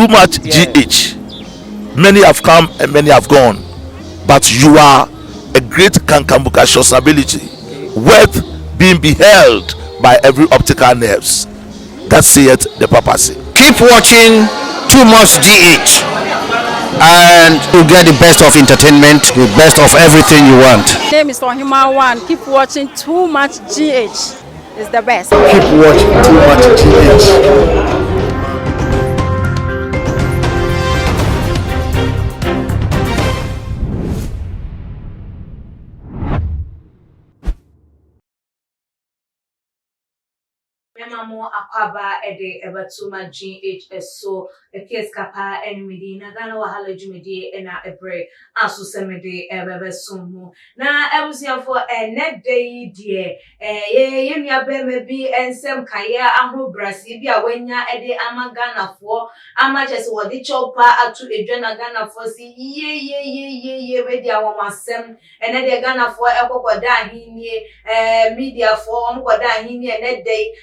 too much GH. Many have come and many have gone, but you are a great kankambuka ability, worth being beheld by every optical nerves. That saith the papacy. Keep watching Too Much GH, and you'll get the best of entertainment, the best of everything you want. My name is Ohima One. Keep watching Too Much GH. It's the best. Keep watching Too Much GH. Memo akwaba ede ebatuma GH so a case kapa enmidi na Ghana wahala jumedi ena ebre aso semede ebebe sumu na ebusia for net day die ye nua be mebi ensem kaya aho brasi bi a wanya ede ama Ghana for ama chese wodi chopa atu edwana Ghana for si ye we dia wamasem ene de Ghana for ekokoda ahinie media for omkoda ahinie net day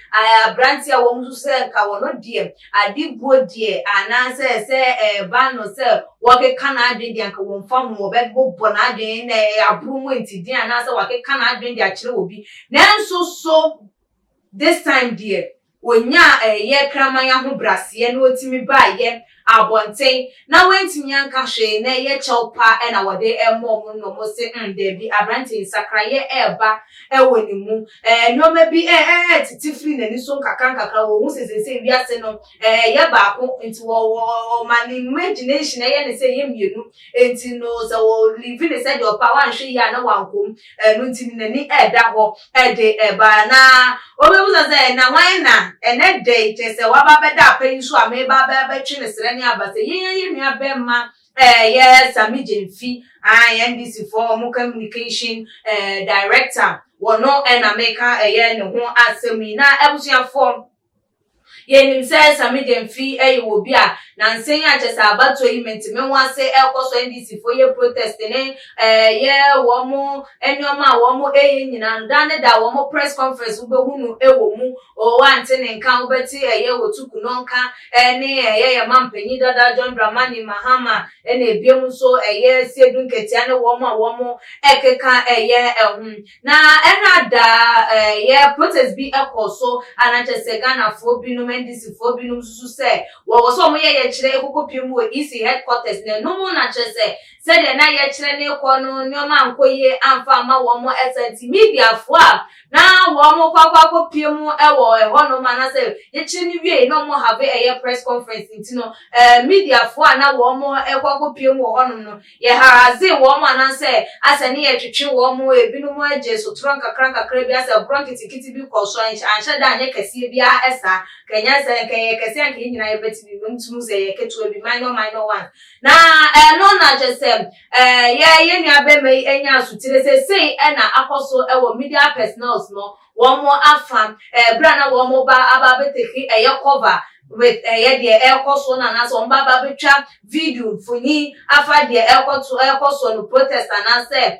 branti a wo musu se nka wo no die adibuo die ananse se ban no se wo ke kana adwen die nka wo mfa ho be bobo na adwen na abrumu ntidi ananse wo ke kana adwen die a kire obi nanso so this time die onya ye kraman ya ho brase na otimi ba ye abonten na wentimi anka hwe na ye chewpa na wode emo no mo se debi abranti sakra ye eba ewoni mu no ma bi titifri na ni so nkaka wo hu sese wiase no ye ba ko nti wo mani imagination ye ne se ye mienu enti no so wo live in said your power hwe ya na wankom no ntimi na ni eda ho ede eba na obewu say na wan na ene day te se wa ba beda pa nso ameba ba twi ne sere ni abase ye nua bemma yes Sammy Gyemfi NDC for communication director wono na meka ne ho asemi na ebusia for yenim say Sammy Gyemfi wo bi a na nsen ya chesa abato yi mentime ho ase ekoso NDC for ye protest ne ye wo mo enioma wo mo nyina ndane da wo mo press conference ubehunu ewo mu o wante ne nkan ubeti ye wotuku no nka ne ye mampanyi dada John Dramani Mahama ene ebiem so ye siedun ketia ne wo mo ekeka ye na ena da ye protest bi ekoso anachese Ghana for bi no NDC for bi no susu se wo so mo ye chire ekokopiem wo EC headquarters ne no mo na chese se de na ye chire ne ko no nyoma nkoye amfa ma wo mo SNT media fo a na wo mo kwakwa piem ewo eho no ma na se ye chire ni wie no mo have a press conference ntino media fo a na wo mo ekwakwa piem wo hono no ye haraze wo mo na se asane ye twetwe wo mo ebinu mo age so tronka kranka kra bi ase bronchiti kiti bi ko so anhye da anye kase bi a esa kanya se kanye kase anke nyina ye beti bi ntumu se ye ketu bi minor one na no na je se ye nua be mai enya asutire se sei na akoso ewo media personals no wo mo afam bra na wo mo ba aba beteki cover with the aircoso na so mbaba betwa video funi afa the aircoso no protest na say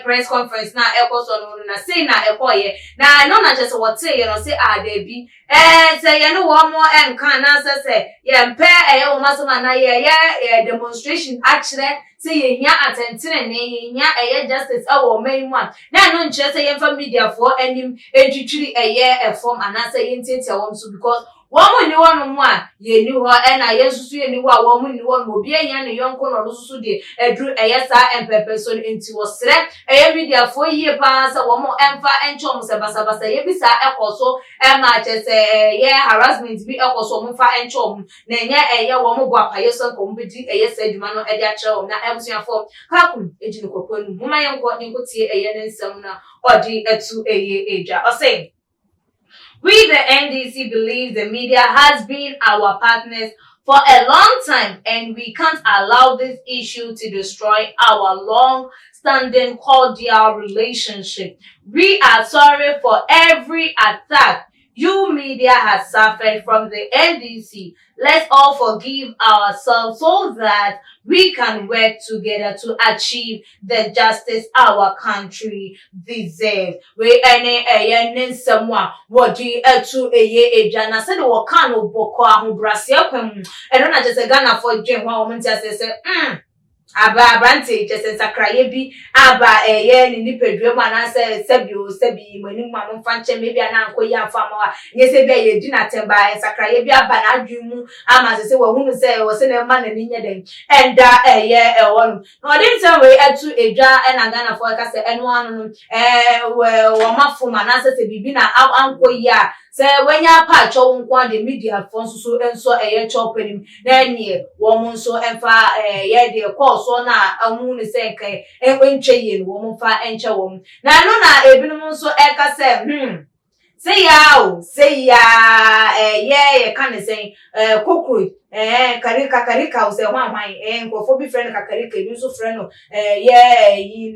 press conference na aircoso no na say na ekoye na no na just what say you know say there be say you know one more enkan na say ye mpe wo masoma na ye demonstration actually say ye nya atentene ne ye nya justice awo main one na no nche say ye fa media for enim entwitwiri form ana say ye ntiatia wom so because womu ni wonu mu a ye ni ho na ye susu ye ni ho a womu ni wonu obi enya ne yonko no susu de edru sa empepe so enti wo sre media fo yie pa sa womu emfa enchom se basa ye bisa ekoso ma chese ye harassment bi ekoso mu fa enchom na enya womu bo apaye so ko mbedi se dwuma no ede a kire na ebusia fo kakun ejini kokonu mu ma ye nko ni nkotie ne nsam na odi etu eja o say we, the NDC, believe the media has been our partners for a long time and we can't allow this issue to destroy our long-standing cordial relationship. We are sorry for every attack you media has suffered from the NDC. Let's all forgive ourselves so that we can work together to achieve the justice our country deserves. We any someone what you to a jana said what kind of boko ahubrasia kwem. I don't know just a Ghana for Jim woman just say aba abante just sakraye bi aba ni nipedwem anase sebi mani ma mfanche mebi ana ankoyi afama wa nye se bia ye di na temba sakraye bi aba na adwemu ama se wo hunu se wo se na ma na ninye den enda won no din se we atu edwa na Ghana for ka se eno anu wo mafuma na se bibi na ankoyi a se wenya pa cho nkwa de media for so enso chopenim na nie wo mo nso emfa de course so na amu ni se nkai enche ye no wo mfa enche wo na no na ebinum nso eka se say ya ye kan say kokuru karika o say hwan nkofo bi friend kakarika bi nso friend no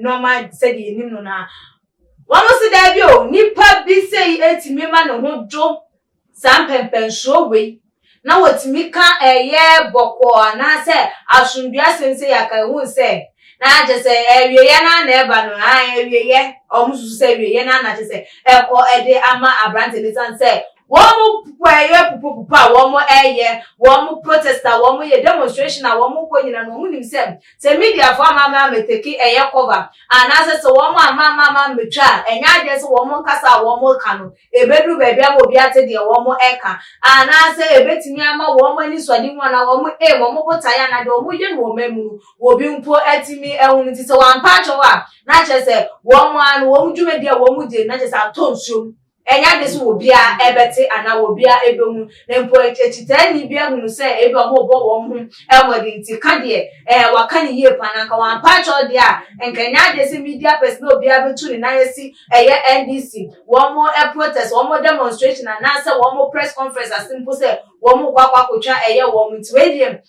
normal say di nim no na wọ́n sì dàbí o nípa bí say etimi ma no ho dwo sampempenso we na wotimi ka bokko na say asundua sense yaka hu say na je say ewiye na eba no na ewiye omususu say ewiye na je say eko ede ama abrante lisan say womu pupa womu womu protester womu ye demonstration na womu ko nyina no hunim se media for mama meteki cover anase se womu mama metwa enya de se womu kasa womu kanu ebedu bebia mo bia te de womu eka anase ebetimi ama womu ani swadi mu na womu womu botaya na de womu ye no womu obi mpo etimi ehunu ti se wampa chowa na che se womu anu womu dwumedia womu de na che se atonsuom enya desi obia ebeti ana obia ebemu nempo echita ni bia hunu se ebe omo bo wo hu emodi nti ka de waka ni ye pananka wan pa cho de a enkanya desi media person obia betu ni na yesi NDC wo mo protest wo mo demonstration na se wo mo press conference as simple se wo mo kwakwa kotwa wo mo nti we de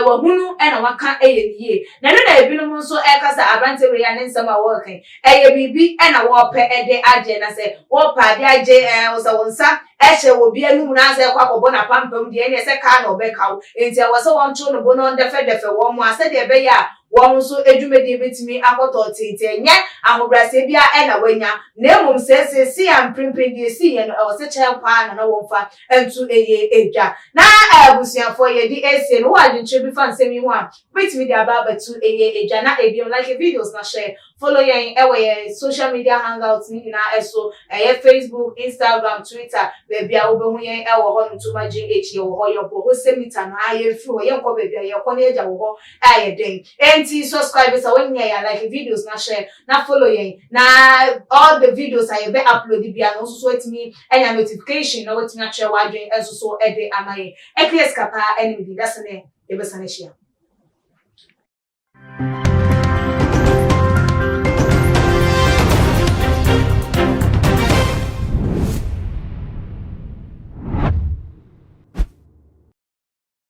wo hunu na waka niye na no na ebinum nso kasa abrante we ya nsema wo kan bibi na wo pe ede age na se wo pa de osa wonsa eche wo bia nu na se kwa kobo na pampam de ene se ka na obekawo enti wo se won tro no bo no defe wo mo ase de be ya wo so edwumedi betimi akoto tete nye ahobrase bia na wanya na emum se si am primpin de si ye no o se che kwa na wo mfa entu edwa na abusuafo ye di ese no wa dwinche bi fa nsemi ho a betimi de ababa tu edwa na ebi like videos na share follow your social media hangouts ni na eso Facebook, Instagram, Twitter baby a obehu yen wo ho ntuma GH wo ho yo bo semita na aye fi wo yen ko baby a ye ko na eja wo ho aye den enti subscribe so when you like videos na share na follow yen na all the videos I be upload bia no so etimi enya notification na wetimi a share wadwen eso so ede amaye ekres kapa enemy that's ne e be saneshia